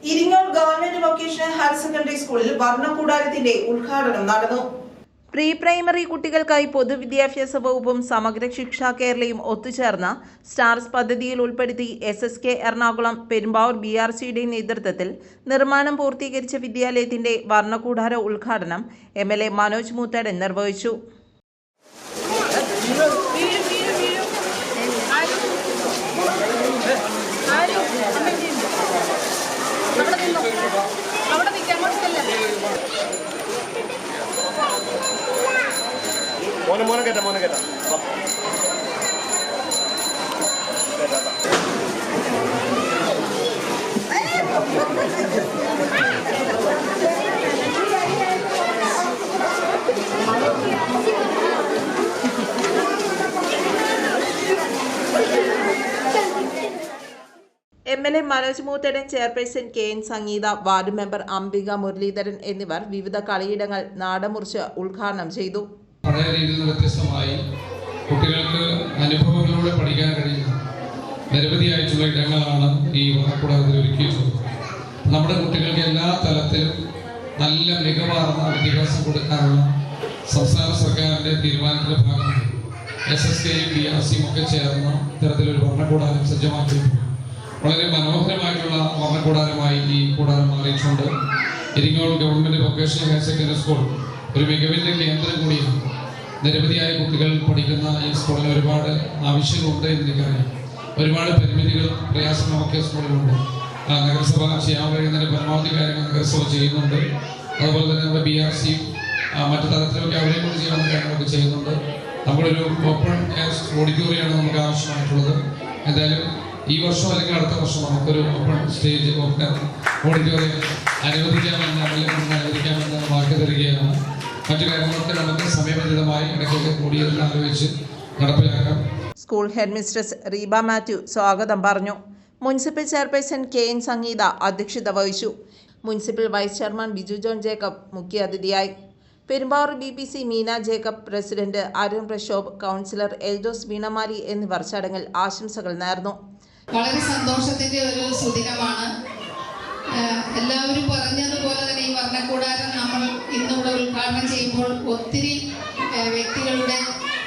Iringole government vocational higher secondary സ്കൂളിൽ വർണ്ണക്കൂടാരത്തിന്റെ ഉദ്ഘാടനം നടന്നു. പ്രീ പ്രൈമറി കുട്ടികൾക്കായി പൊതുവിദ്യാഭ്യാസ വകുപ്പും സമഗ്ര ശിക്ഷാ കേരളയും ഒത്തുചേർന്ന സ്റ്റാർസ് പദ്ധതിയിൽ ഉൾപ്പെടുത്തി SSK എറണാകുളം പെരുമ്പാവൂർ BRCയുടെ നേതൃത്വത്തിൽ നിർമ്മാണം പൂർത്തീകരിച്ച വിദ്യാലയത്തിന്റെ വർണ്ണക്കൂടാര ഉദ്ഘാടനം MLA മനോജ് മൂത്തടൻ നിർവഹിച്ചു. മോനെ കേട്ടാ MLA Manoj Moothadan, chairperson KN സംഗീത, വാർഡ് മെമ്പർ അംബിക മുരളീധരൻ എന്നിവർ വിവിധ കളിയിടങ്ങൾ നാടമുറിച്ച് ഉദ്ഘാടനം ചെയ്തു. പഴയ രീതിയിൽ നിന്ന് വ്യത്യസ്തമായി കുട്ടികൾക്ക് അനുഭവങ്ങളിലൂടെ പഠിക്കാൻ കഴിയുന്ന നിരവധിയായിട്ടുള്ള ഇടങ്ങളാണ് ഈ വർണ്ണക്കൂടാരത്തിൽ ഒരുക്കിയിട്ടുള്ളത്. നമ്മുടെ കുട്ടികൾക്ക് എല്ലാ തലത്തിലും നല്ല മികവാർന്ന വിദ്യാഭ്യാസം കൊടുക്കാനുള്ള സംസ്ഥാന സർക്കാരിൻ്റെ തീരുമാനത്തിൻ്റെ ഭാഗമായി SSKയും BRCയും ഒക്കെ ചേർന്ന് ഇത്തരത്തിലൊരു വർണ്ണക്കൂടാരം സജ്ജമാക്കിയിട്ടുണ്ട്. വളരെ മനോഹരമായിട്ടുള്ള വർണ്ണക്കൂടാരമായി ഈ കൂടാരം മാറിയിട്ടുണ്ട്. Iringole government vocational higher secondary school ഒരു മികവിൻ്റെ കേന്ദ്രം കൂടിയാണ്. നിരവധിയായ കുട്ടികൾ പഠിക്കുന്ന ഈ സ്കൂളിന് ഒരുപാട് ആവശ്യങ്ങളുണ്ട് എന്നെനിക്കറിയാം. ഒരുപാട് പരിമിതികളും പ്രയാസങ്ങളൊക്കെ സ്കൂളിലുണ്ട്. നഗരസഭ ചെയ്യാൻ കഴിയുന്നതിൻ്റെ പരമാവധി കാര്യങ്ങൾ നഗരസഭ ചെയ്യുന്നുണ്ട്. അതുപോലെ തന്നെ നമ്മുടെ BRC മറ്റു തലത്തിലൊക്കെ അവരെ കൊണ്ട് ചെയ്യാവുന്ന കാര്യങ്ങളൊക്കെ ചെയ്യുന്നുണ്ട്. നമ്മളൊരു ഓപ്പൺ എയർ ഓഡിറ്റോറിയമാണ് നമുക്ക് ആവശ്യമായിട്ടുള്ളത്. എന്തായാലും ഈ വർഷം അല്ലെങ്കിൽ അടുത്ത വർഷം നമുക്കൊരു ഓപ്പൺ സ്റ്റേജ് ഓപ്പൺ ഓഡിറ്റോറിയം അനുവദിക്കാമെന്ന് വാക്ക് തരികയാണ്. മറ്റു കാര്യങ്ങളൊക്കെ നമുക്ക് സമയബന്ധിതമായി ഇടയ്ക്കൊക്കെ കൂടിയതെന്ന് ആലോചിച്ച് നടപ്പിലാക്കാം. School headmistress Reeba Mathew സ്വാഗതം പറഞ്ഞു. മുനിസിപ്പൽ ചെയർപേഴ്സൺ KN സംഗീത അധ്യക്ഷത വഹിച്ചു. Municipal vice chairman Biju John Jacob മുഖ്യാതിഥിയായി. Perumbavoor BPC Meena Jacob, president Arun Prashobh, councillor Eldhose Veenamali എന്നിവർ ചടങ്ങിൽ ആശംസകൾ നേർന്നു. വളരെ സന്തോഷത്തിന്റെ ഒരു സുദിനമാണ്. എല്ലാവരും പറഞ്ഞതുപോലെ തന്നെ ഈ വർണ്ണക്കൂടാരം നമ്മൾ ഇന്നിവിടെ ഉദ്ഘാടനം ചെയ്യുമ്പോൾ ഒത്തിരി വ്യക്തികളുടെ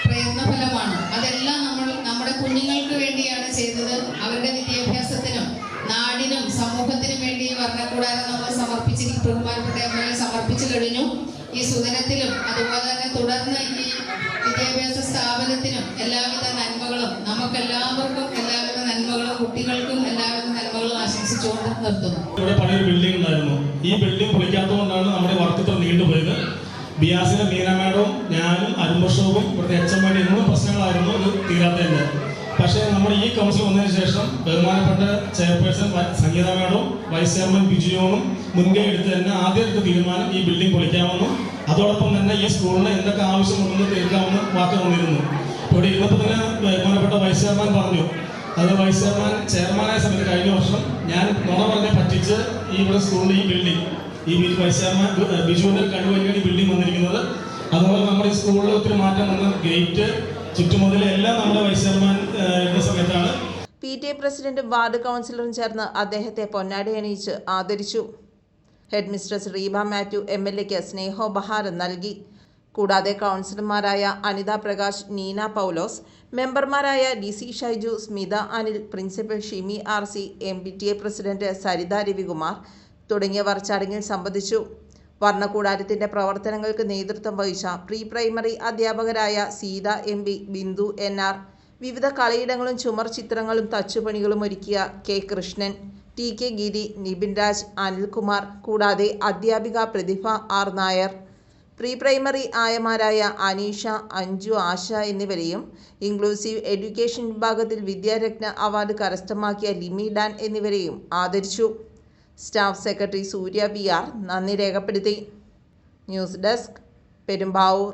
പ്രയത്നഫലമാണ്. അതെല്ലാം നമ്മൾ നമ്മുടെ കുഞ്ഞുങ്ങൾക്ക് വേണ്ടിയാണ് ചെയ്തത്. അവരുടെ വിദ്യാഭ്യാസത്തിനും നാടിനും സമൂഹത്തിനും വേണ്ടി ഈ വർണ്ണക്കൂടാരം നമ്മൾ ബഹുമാനപ്പെട്ട MLA സമർപ്പിച്ചു കഴിഞ്ഞു. ഈ സുദിനത്തിലും അതുപോലെ തന്നെ തുടർന്ന് ഈ വിദ്യാഭ്യാസ സ്ഥാപനത്തിനും എല്ലാവിധ നന്മകളും നമുക്കെല്ലാവർക്കും എല്ലാവിധ നന്മകളും കുട്ടികൾക്കും എല്ലാവിധ നന്മകളും ആശംസിച്ചുകൊണ്ട് നിർത്തുന്നു. ഇവിടെ പഴയൊരു ബിൽഡിംഗ് ഉണ്ടായിരുന്നു. ഈ ബിൽഡിംഗ് പൊളിക്കാത്തതുകൊണ്ടാണ് നമ്മുടെ വർക്ക് ഇത്ര നീണ്ടുപോയത്. BRCയുടെ മീന മാഡവും ഞാനും അരുൺ പ്രശോഭും ഇവിടുത്തെ HM ഇന്നും പ്രശ്നങ്ങളായിരുന്നു ഇത് തീരാത്തതിൻ്റെ. പക്ഷേ നമ്മൾ ഈ കൗൺസിൽ വന്നതിന് ശേഷം ബഹുമാനപ്പെട്ട ചെയർപേഴ്സൺ സംഗീത മാഡവും വൈസ് ചെയർമാൻ ബിജുയോണും മുൻകൈ എടുത്ത് തന്നെ ആദ്യം എടുത്ത തീരുമാനം ഈ ബിൽഡിംഗ് പൊളിക്കാമെന്നും അതോടൊപ്പം തന്നെ ഈ സ്കൂളിന് എന്തൊക്കെ ആവശ്യമുണ്ടെന്ന് തീർക്കാമെന്ന് വാക്ക് തന്നിരുന്നു. ഇവിടെ ഇരുന്നപ്പോൾ തന്നെ ബഹുമാനപ്പെട്ട വൈസ് ചെയർമാൻ പറഞ്ഞു. അത് വൈസ് ചെയർമാനായ സമയത്ത് കഴിഞ്ഞ വർഷം ഞാൻ നുണ പറഞ്ഞ് പറ്റിച്ച് ഈ ഇവിടെ സ്കൂളിൽ ഈ ബിൽഡിംഗ് ഈ വൈസ് ചെയർമാൻ ബിജുവിൻ്റെ കഴിവഴിയാണ് ഈ ബിൽഡിംഗ് വന്നിരിക്കുന്നത്. അതുപോലെ നമ്മുടെ ഈ സ്കൂളിൽ ഒത്തിരി മാറ്റം വന്ന ഗേറ്റ് ചുറ്റുമുതൽ എല്ലാം നമ്മുടെ വൈസ് ചെയർമാൻ ഇരുന്ന സമയത്താണ്. PTA പ്രസിഡന്റും വാർഡ് കൗൺസിലറും ചേർന്ന് അദ്ദേഹത്തെ പൊന്നാടി അണിയിച്ച് ആദരിച്ചു. ഹെഡ് മിസ്ട്രസ് റീബ മാത്യു MLAക്ക് സ്നേഹോപഹാരം നൽകി. കൂടാതെ കൗൺസിലർമാരായ അനിത പ്രകാശ്, നീന പൗലോസ്, മെമ്പർമാരായ DC Shaiju, Smitha Anil, principal Shimi RC, MPTA president Saritha Ravikumar തുടങ്ങിയവർ ചടങ്ങിൽ സംബന്ധിച്ചു. വർണ്ണക്കൂടാരത്തിന്റെ പ്രവർത്തനങ്ങൾക്ക് നേതൃത്വം വഹിച്ച പ്രീ പ്രൈമറി അധ്യാപകരായ സീത MB, ബിന്ദു NR, വിവിധ കളിയിടങ്ങളും ചുമർ ചിത്രങ്ങളും തച്ചുപണികളും ഒരുക്കിയ K കൃഷ്ണൻ, TK ഗിരി, നിബിൻ രാജ്, അനിൽകുമാർ, കൂടാതെ അധ്യാപിക Prathibha R Nair, pre primary ആയമാരായ അനീഷ, അഞ്ജു, ആശ എന്നിവരെയും ഇൻക്ലൂസീവ് എഡ്യൂക്കേഷൻ വിഭാഗത്തിൽ വിദ്യാരത്ന അവാർഡ് കരസ്ഥമാക്കിയ ലിമി ഡാൻ എന്നിവരെയും ആദരിച്ചു. സ്റ്റാഫ് സെക്രട്ടറി സൂര്യ VR നന്ദി രേഖപ്പെടുത്തി. News desk, Perumbavoor.